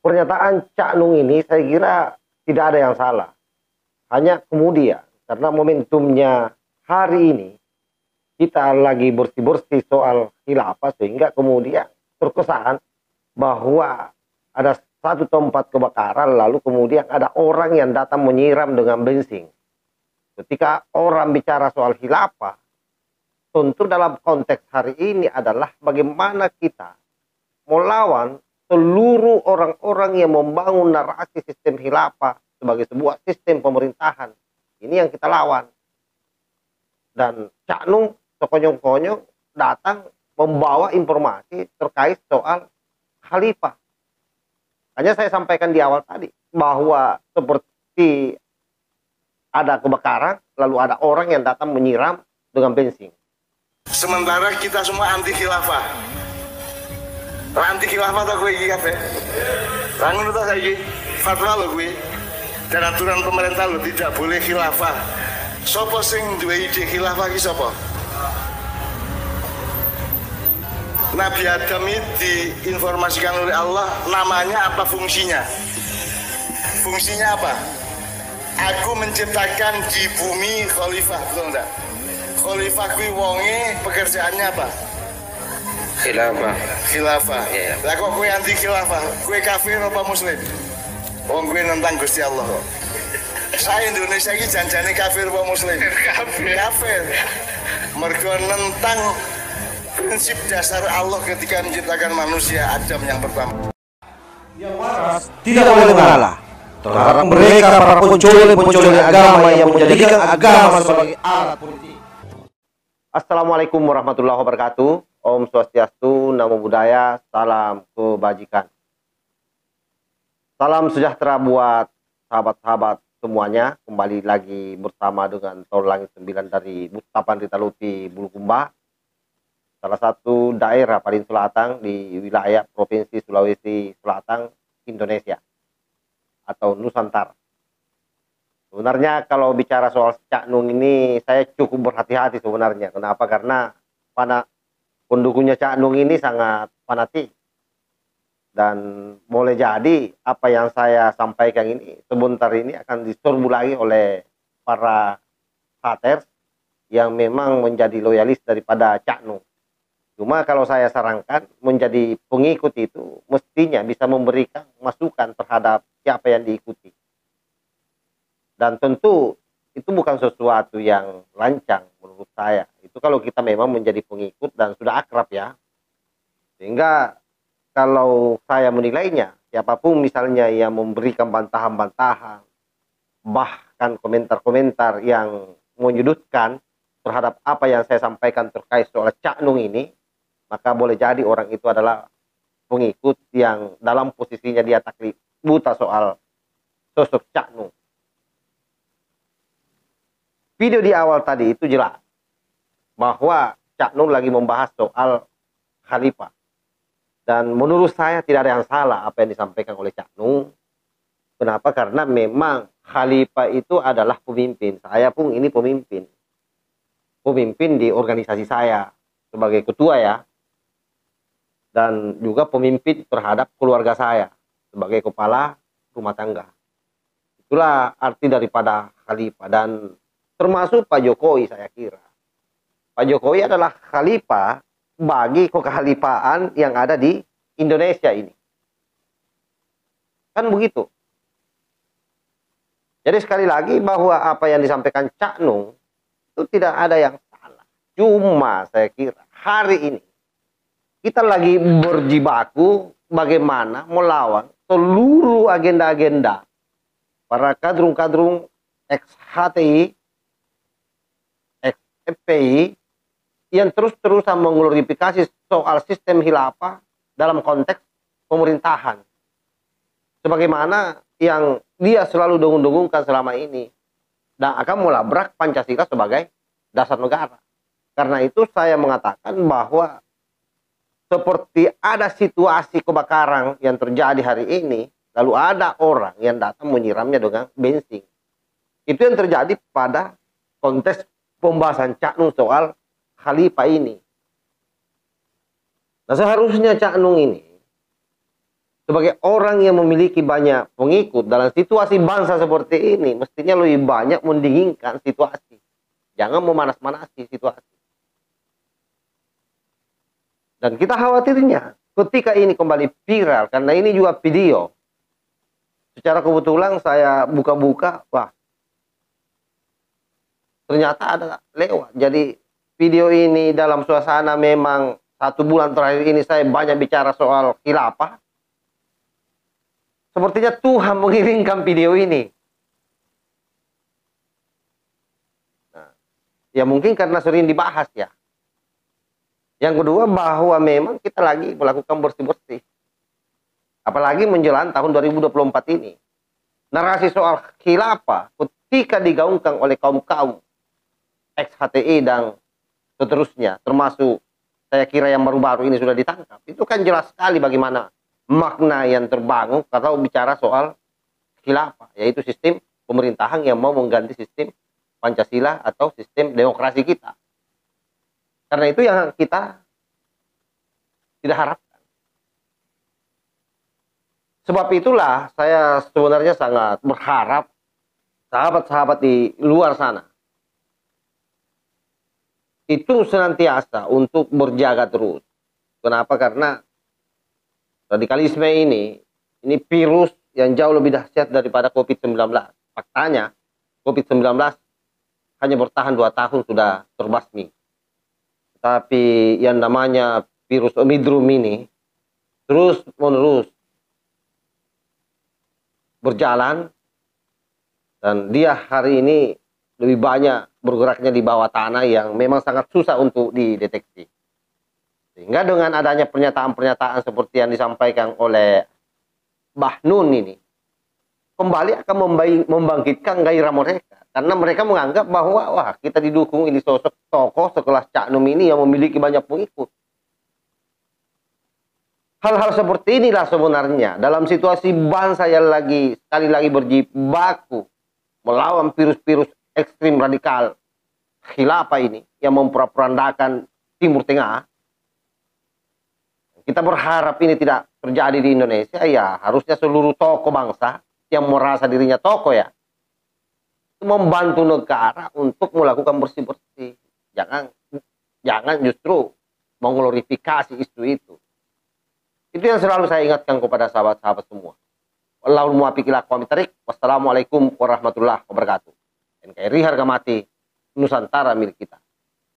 Pernyataan Cak Nung ini saya kira tidak ada yang salah. Hanya kemudian karena momentumnya hari ini kita lagi bersih-bersih soal khilafah sehingga kemudian terkesan bahwa ada satu tempat kebakaran lalu kemudian ada orang yang datang menyiram dengan bensin. Ketika orang bicara soal khilafah, tentu dalam konteks hari ini adalah bagaimana kita melawan seluruh orang-orang yang membangun narasi sistem khilafah sebagai sebuah sistem pemerintahan. Ini yang kita lawan. Dan Cak Nung sekonyong-konyong datang membawa informasi terkait soal khalifah. Hanya saya sampaikan di awal tadi bahwa seperti ada kebakaran lalu ada orang yang datang menyiram dengan bensin. Sementara kita semua anti khilafah. Anti khilafah atau gue iki kabeh. Lah ngono ta saiki fatwa lho gue. Dan aturan pemerintah lho tidak boleh khilafah. Sopo sing duwe ide khilafah ki sapa? Nabi Adam ini diinformasikan oleh Allah namanya apa, fungsinya? Fungsinya apa? Aku menciptakan di bumi khalifah, betul enggak? Khalifah kuwi wonge pekerjaannya apa? Khilafah. Khilafah. Yeah. Lah kok kowe anti khilafah? Kowe kafir apa muslim? Wong kowe nentang Gusti Allah kok. Saya Indonesia iki janjane kafir apa muslim? Kafir. Kafir. Mergo nentang prinsip dasar Allah ketika menciptakan manusia Adam yang pertama. Yang waras tidak boleh mengalah terhadap mereka para pencoleng agama yang menjadikan agama sebagai alat politik. Assalamualaikum warahmatullahi wabarakatuh. Om Swastiastu, Namo Buddhaya, salam kebajikan. Salam sejahtera buat sahabat-sahabat semuanya. Kembali lagi bersama dengan Tol Langit 9 dari Bustapan Ritaluti Bulukumba. Salah satu daerah paling selatan di wilayah Provinsi Sulawesi Selatan, Indonesia. Atau Nusantara. Sebenarnya kalau bicara soal Cak Nung ini saya cukup berhati-hati sebenarnya. Kenapa? Karena pendukungnya Cak Nung ini sangat fanatik. Dan boleh jadi apa yang saya sampaikan ini sebentar ini akan diserbu lagi oleh para haters yang memang menjadi loyalis daripada Cak Nung. Cuma kalau saya sarankan menjadi pengikut itu mestinya bisa memberikan masukan terhadap siapa yang diikuti. Dan tentu itu bukan sesuatu yang lancang menurut saya. Itu kalau kita memang menjadi pengikut dan sudah akrab ya. Sehingga kalau saya menilainya, siapapun misalnya yang memberikan bantahan-bantahan, bahkan komentar-komentar yang menyudutkan terhadap apa yang saya sampaikan terkait soal Cak Nung ini, maka boleh jadi orang itu adalah pengikut yang dalam posisinya dia taklid buta soal sosok Cak Nung. Video di awal tadi itu jelas bahwa Cak Nung lagi membahas soal khalifah. Dan menurut saya tidak ada yang salah apa yang disampaikan oleh Cak Nung. Kenapa? Karena memang khalifah itu adalah pemimpin. Saya pun ini pemimpin. Pemimpin di organisasi saya sebagai ketua ya. Dan juga pemimpin terhadap keluarga saya sebagai kepala rumah tangga. Itulah arti daripada khalifah. Dan termasuk Pak Jokowi saya kira. Pak Jokowi adalah khalifah bagi kekhalifahan yang ada di Indonesia ini. Kan begitu. Jadi sekali lagi bahwa apa yang disampaikan Cak Nung itu tidak ada yang salah. Cuma saya kira hari ini kita lagi berjibaku bagaimana melawan seluruh agenda-agenda para kadrung-kadrung ex-HTI, FPI yang terus-terusan mengglorifikasi soal sistem khilafah dalam konteks pemerintahan. Sebagaimana yang dia selalu dengung-dengungkan selama ini. Dan akan melabrak Pancasila sebagai dasar negara. Karena itu saya mengatakan bahwa seperti ada situasi kebakaran yang terjadi hari ini, lalu ada orang yang datang menyiramnya dengan bensin. Itu yang terjadi pada konteks pembahasan Cak Nung soal khalifah ini. Nah seharusnya Cak Nung ini sebagai orang yang memiliki banyak pengikut dalam situasi bangsa seperti ini, mestinya lebih banyak mendinginkan situasi. Jangan memanas-manasi situasi. Dan kita khawatirnya ketika ini kembali viral, karena ini juga video. Secara kebetulan saya buka-buka, wah, ternyata ada lewat. Jadi video ini dalam suasana memang 1 bulan terakhir ini saya banyak bicara soal khilafah. Sepertinya Tuhan mengirimkan video ini. Nah, ya mungkin karena sering dibahas ya. Yang kedua bahwa memang kita lagi melakukan bersih-bersih. Apalagi menjelang tahun 2024 ini. Narasi soal khilafah ketika digaungkan oleh kaum-kaum ex-HTI dan seterusnya, termasuk saya kira yang baru-baru ini sudah ditangkap. Itu kan jelas sekali bagaimana makna yang terbangun kalau bicara soal khilafah, yaitu sistem pemerintahan yang mau mengganti sistem Pancasila atau sistem demokrasi kita. Karena itu yang kita tidak harapkan. Sebab itulah saya sebenarnya sangat berharap sahabat-sahabat di luar sana itu senantiasa untuk berjaga terus. Kenapa? Karena radikalisme ini virus yang jauh lebih dahsyat daripada COVID-19. Faktanya, COVID-19 hanya bertahan 2 tahun sudah terbasmi. Tapi yang namanya virus Omicron ini terus-menerus berjalan, dan dia hari ini lebih banyak bergeraknya di bawah tanah yang memang sangat susah untuk dideteksi. Sehingga dengan adanya pernyataan-pernyataan seperti yang disampaikan oleh Mbah Nun ini, kembali akan membangkitkan gairah mereka. Karena mereka menganggap bahwa, wah, kita didukung ini sosok tokoh sekelas Cak Nun ini yang memiliki banyak pengikut. Hal-hal seperti inilah sebenarnya dalam situasi bangsa yang sekali lagi berjibaku melawan virus-virus ekstrim radikal khilafah ini yang memporak-porandakan Timur Tengah. Kita berharap ini tidak terjadi di Indonesia. Ya harusnya seluruh tokoh bangsa yang merasa dirinya tokoh ya membantu negara untuk melakukan bersih-bersih. Jangan justru mengglorifikasi isu itu. Itu yang selalu saya ingatkan kepada sahabat-sahabat semua. Allahul muwaffiq ila aqwamit thariq. Wassalamualaikum warahmatullahi wabarakatuh. NKRI harga mati, Nusantara milik kita.